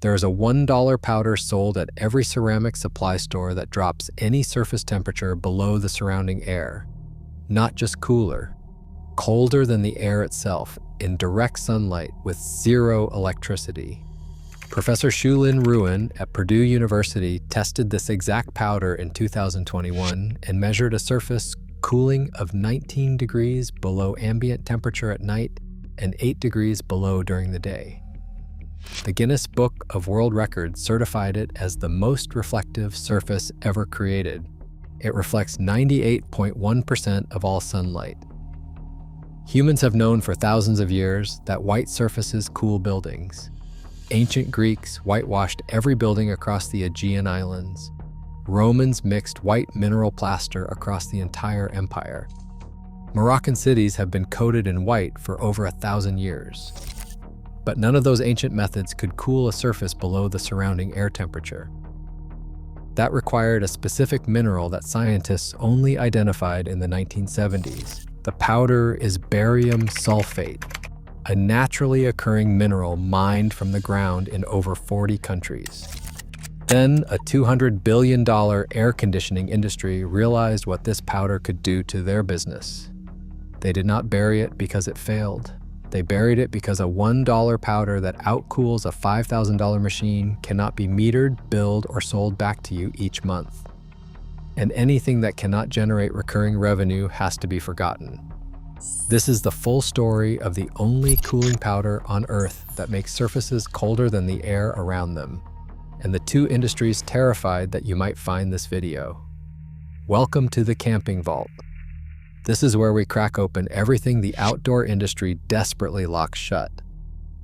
There is a $1 powder sold at every ceramic supply store that drops any surface temperature below the surrounding air. Not just cooler, colder than the air itself, in direct sunlight with zero electricity. Professor Shoe-Lin Ruan at Purdue University tested this exact powder in 2021 and measured a surface cooling of 19 degrees below ambient temperature at night and 8 degrees below during the day. The Guinness Book of World Records certified it as the most reflective surface ever created. It reflects 98.1% of all sunlight. Humans have known for thousands of years that white surfaces cool buildings. Ancient Greeks whitewashed every building across the Aegean islands. Romans mixed white mineral plaster across the entire empire. Moroccan cities have been coated in white for over 1,000 years. But none of those ancient methods could cool a surface below the surrounding air temperature. That required a specific mineral that scientists only identified in the 1970s. The powder is barium sulfate, a naturally occurring mineral mined from the ground in over 40 countries. Then, a $200 billion air conditioning industry realized what this powder could do to their business. They did not bury it because it failed. They buried it because a $1 powder that outcools a $5,000 machine cannot be metered, billed, or sold back to you each month. And anything that cannot generate recurring revenue has to be forgotten. This is the full story of the only cooling powder on Earth that makes surfaces colder than the air around them, and the two industries terrified that you might find this video. Welcome to the camping vault. This is where we crack open everything the outdoor industry desperately locks shut.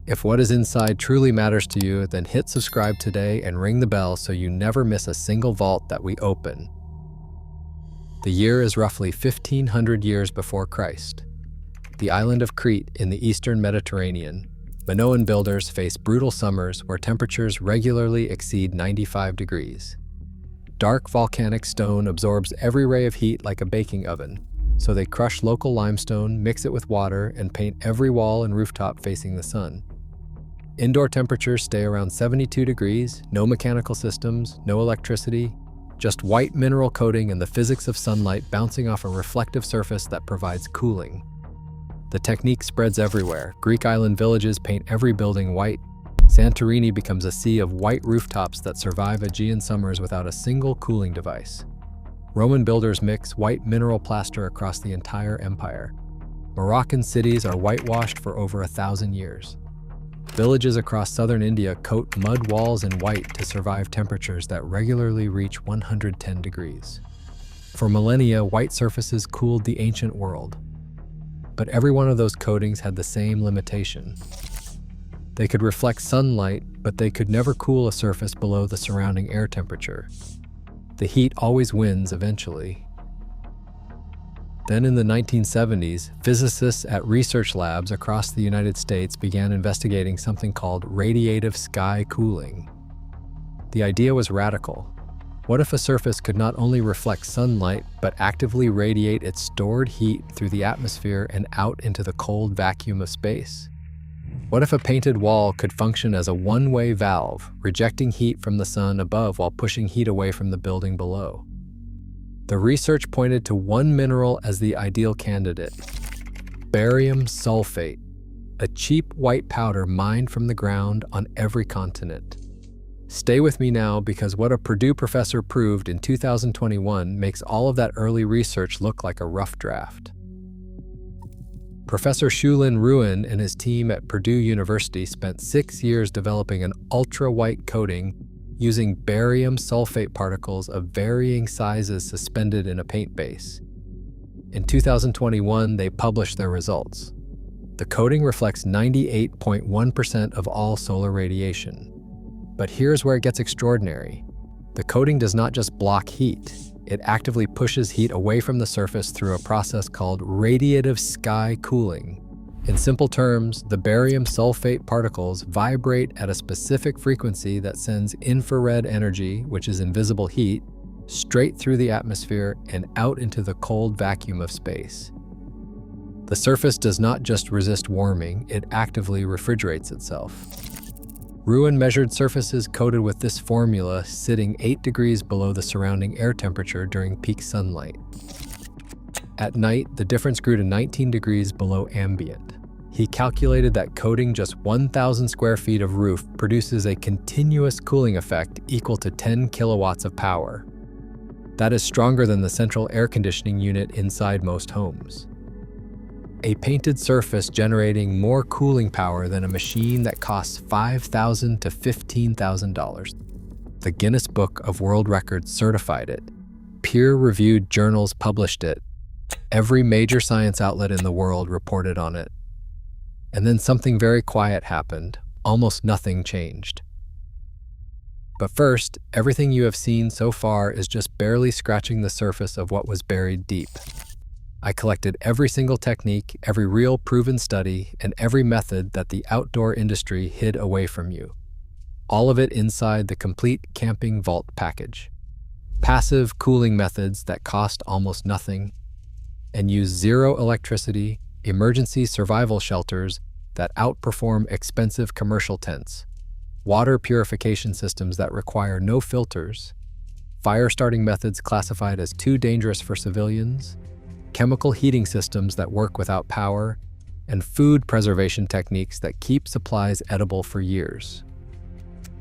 If what is inside truly matters to you, then hit subscribe today and ring the bell so you never miss a single vault that we open. The year is roughly 1,500 years before Christ. The island of Crete in the eastern Mediterranean, Minoan builders face brutal summers where temperatures regularly exceed 95 degrees. Dark volcanic stone absorbs every ray of heat like a baking oven, so they crush local limestone, mix it with water, and paint every wall and rooftop facing the sun. Indoor temperatures stay around 72 degrees, no mechanical systems, no electricity, just white mineral coating and the physics of sunlight bouncing off a reflective surface that provides cooling. The technique spreads everywhere. Greek island villages paint every building white. Santorini becomes a sea of white rooftops that survive Aegean summers without a single cooling device. Roman builders mix white mineral plaster across the entire empire. Moroccan cities are whitewashed for over 1,000 years. Villages across southern India coat mud walls in white to survive temperatures that regularly reach 110 degrees. For millennia, white surfaces cooled the ancient world. But every one of those coatings had the same limitation. They could reflect sunlight, but they could never cool a surface below the surrounding air temperature. The heat always wins eventually. Then in the 1970s, physicists at research labs across the United States began investigating something called radiative sky cooling. The idea was radical. What if a surface could not only reflect sunlight, but actively radiate its stored heat through the atmosphere and out into the cold vacuum of space? What if a painted wall could function as a one-way valve, rejecting heat from the sun above while pushing heat away from the building below? The research pointed to one mineral as the ideal candidate: barium sulfate, a cheap white powder mined from the ground on every continent. Stay with me now, because what a Purdue professor proved in 2021 makes all of that early research look like a rough draft. Professor Shoe-Lin Ruan and his team at Purdue University spent 6 years developing an ultra-white coating using barium sulfate particles of varying sizes suspended in a paint base. In 2021, they published their results. The coating reflects 98.1% of all solar radiation. But here's where it gets extraordinary. The coating does not just block heat. It actively pushes heat away from the surface through a process called radiative sky cooling. In simple terms, the barium sulfate particles vibrate at a specific frequency that sends infrared energy, which is invisible heat, straight through the atmosphere and out into the cold vacuum of space. The surface does not just resist warming, it actively refrigerates itself. Ruan measured surfaces coated with this formula sitting 8 degrees below the surrounding air temperature during peak sunlight. At night, the difference grew to 19 degrees below ambient. He calculated that coating just 1,000 square feet of roof produces a continuous cooling effect equal to 10 kilowatts of power. That is stronger than the central air conditioning unit inside most homes. A painted surface generating more cooling power than a machine that costs $5,000 to $15,000. The Guinness Book of World Records certified it. Peer-reviewed journals published it. Every major science outlet in the world reported on it. And then something very quiet happened. Almost nothing changed. But first, everything you have seen so far is just barely scratching the surface of what was buried deep. I collected every single technique, every real proven study, and every method that the outdoor industry hid away from you. All of it inside the complete camping vault package. Passive cooling methods that cost almost nothing, and use zero electricity, emergency survival shelters that outperform expensive commercial tents, water purification systems that require no filters, fire starting methods classified as too dangerous for civilians, chemical heating systems that work without power, and food preservation techniques that keep supplies edible for years.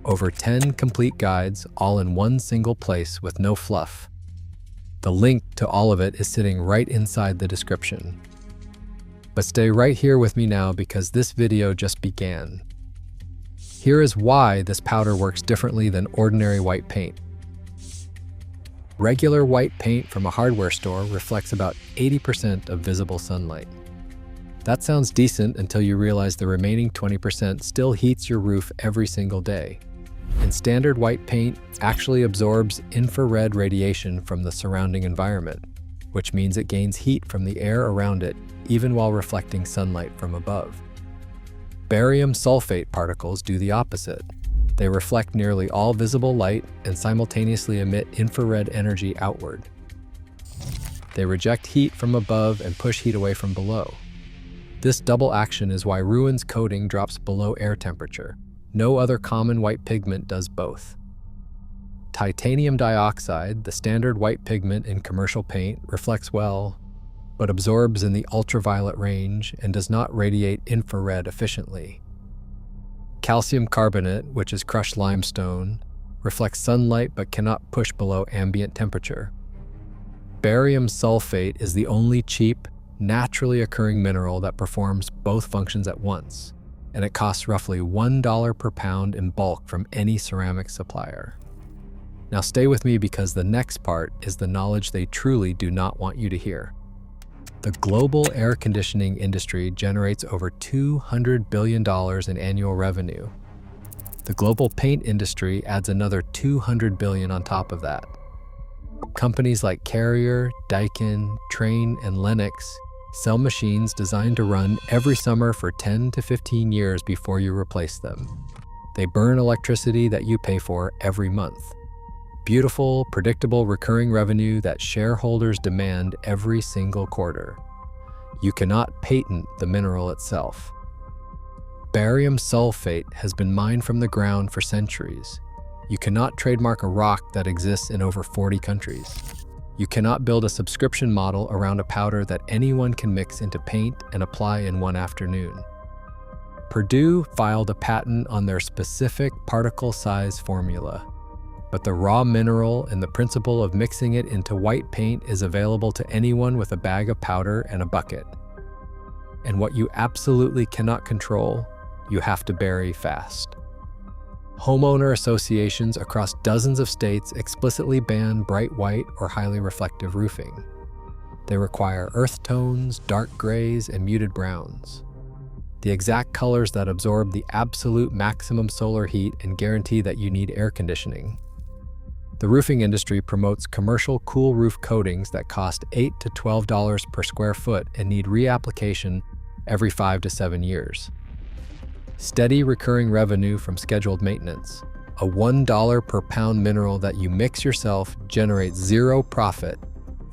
Over 10 complete guides, all in one single place with no fluff. The link to all of it is sitting right inside the description. But stay right here with me now because this video just began. Here is why this powder works differently than ordinary white paint. Regular white paint from a hardware store reflects about 80% of visible sunlight. That sounds decent until you realize the remaining 20% still heats your roof every single day. And standard white paint actually absorbs infrared radiation from the surrounding environment, which means it gains heat from the air around it, even while reflecting sunlight from above. Barium sulfate particles do the opposite. They reflect nearly all visible light and simultaneously emit infrared energy outward. They reject heat from above and push heat away from below. This double action is why Ruan's coating drops below air temperature. No other common white pigment does both. Titanium dioxide, the standard white pigment in commercial paint, reflects well, but absorbs in the ultraviolet range and does not radiate infrared efficiently. Calcium carbonate, which is crushed limestone, reflects sunlight but cannot push below ambient temperature. Barium sulfate is the only cheap, naturally occurring mineral that performs both functions at once, and it costs roughly $1 per pound in bulk from any ceramic supplier. Now stay with me because the next part is the knowledge they truly do not want you to hear. The global air conditioning industry generates over $200 billion in annual revenue. The global paint industry adds another $200 billion on top of that. Companies like Carrier, Daikin, Trane, and Lennox sell machines designed to run every summer for 10 to 15 years before you replace them. They burn electricity that you pay for every month. Beautiful, predictable, recurring revenue that shareholders demand every single quarter. You cannot patent the mineral itself. Barium sulfate has been mined from the ground for centuries. You cannot trademark a rock that exists in over 40 countries. You cannot build a subscription model around a powder that anyone can mix into paint and apply in one afternoon. Purdue filed a patent on their specific particle size formula. But the raw mineral and the principle of mixing it into white paint is available to anyone with a bag of powder and a bucket. And what you absolutely cannot control, you have to bury fast. Homeowner associations across dozens of states explicitly ban bright white or highly reflective roofing. They require earth tones, dark grays, and muted browns. The exact colors that absorb the absolute maximum solar heat and guarantee that you need air conditioning. The roofing industry promotes commercial cool roof coatings that cost $8 to $12 per square foot and need reapplication every 5 to 7 years. Steady recurring revenue from scheduled maintenance. A $1 per pound mineral that you mix yourself generates zero profit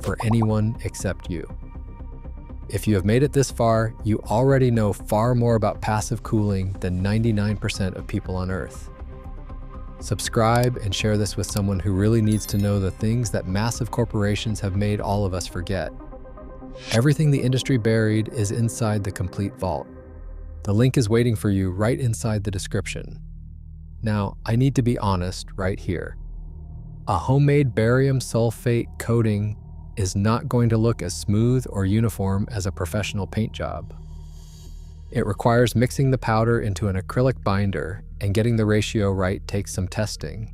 for anyone except you. If you have made it this far, you already know far more about passive cooling than 99% of people on Earth. Subscribe and share this with someone who really needs to know the things that massive corporations have made all of us forget. Everything the industry buried is inside the complete vault. The link is waiting for you right inside the description. Now, I need to be honest right here. A homemade barium sulfate coating is not going to look as smooth or uniform as a professional paint job. It requires mixing the powder into an acrylic binder, and getting the ratio right takes some testing.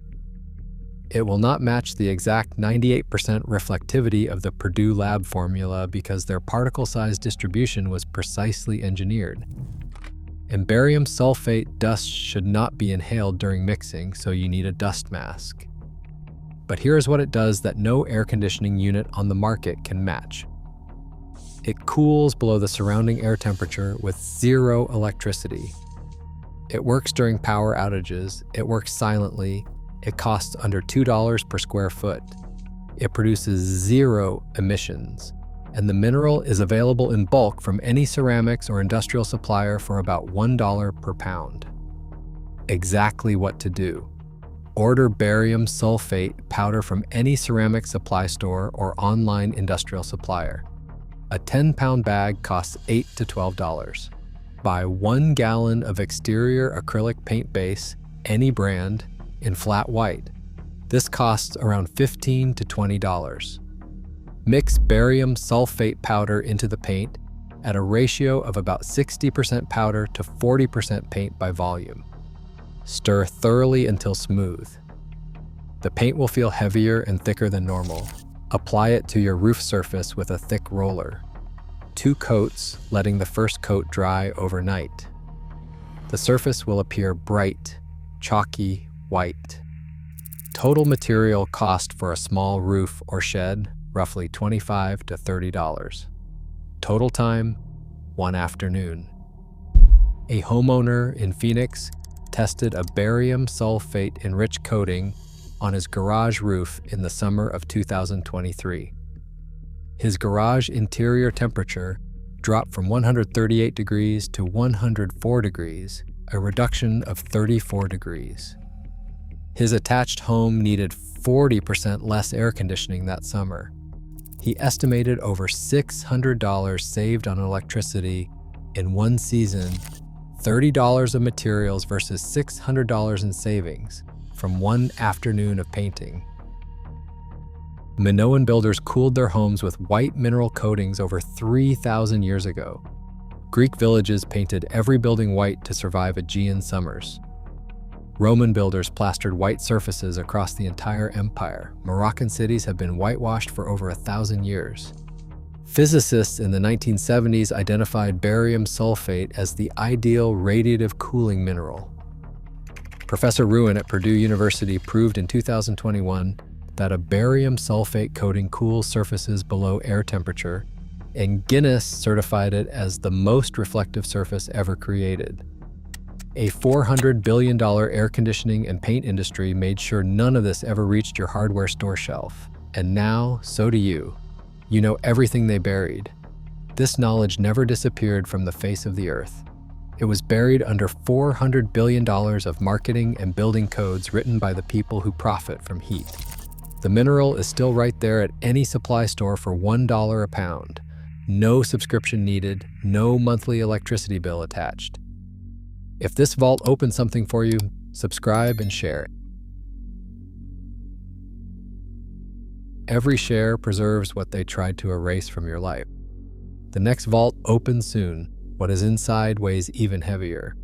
It will not match the exact 98% reflectivity of the Purdue lab formula because their particle size distribution was precisely engineered. And barium sulfate dust should not be inhaled during mixing, so you need a dust mask. But here's what it does that no air conditioning unit on the market can match. It cools below the surrounding air temperature with zero electricity. It works during power outages, it works silently, it costs under $2 per square foot. It produces zero emissions, and the mineral is available in bulk from any ceramics or industrial supplier for about $1 per pound. Exactly what to do. Order barium sulfate powder from any ceramic supply store or online industrial supplier. A 10-pound bag costs $8 to $12. Buy 1 gallon of exterior acrylic paint base, any brand, in flat white. This costs around $15 to $20. Mix barium sulfate powder into the paint at a ratio of about 60% powder to 40% paint by volume. Stir thoroughly until smooth. The paint will feel heavier and thicker than normal. Apply it to your roof surface with a thick roller. 2 coats, letting the first coat dry overnight. The surface will appear bright, chalky white. Total material cost for a small roof or shed, roughly $25 to $30. Total time, 1 afternoon. A homeowner in Phoenix tested a barium sulfate enriched coating on his garage roof in the summer of 2023. His garage interior temperature dropped from 138 degrees to 104 degrees, a reduction of 34 degrees. His attached home needed 40% less air conditioning that summer. He estimated over $600 saved on electricity in one season, $30 of materials versus $600 in savings from one afternoon of painting. Minoan builders cooled their homes with white mineral coatings over 3,000 years ago. Greek villages painted every building white to survive Aegean summers. Roman builders plastered white surfaces across the entire empire. Moroccan cities have been whitewashed for over 1,000 years. Physicists in the 1970s identified barium sulfate as the ideal radiative cooling mineral. Professor Ruan at Purdue University proved in 2021 that a barium sulfate coating cools surfaces below air temperature, and Guinness certified it as the most reflective surface ever created. A $400 billion air conditioning and paint industry made sure none of this ever reached your hardware store shelf. And now, so do you. You know everything they buried. This knowledge never disappeared from the face of the earth. It was buried under $400 billion of marketing and building codes written by the people who profit from heat. The mineral is still right there at any supply store for $1 a pound. No subscription needed, no monthly electricity bill attached. If this vault opened something for you, subscribe and share it. Every share preserves what they tried to erase from your life. The next vault opens soon. What is inside weighs even heavier.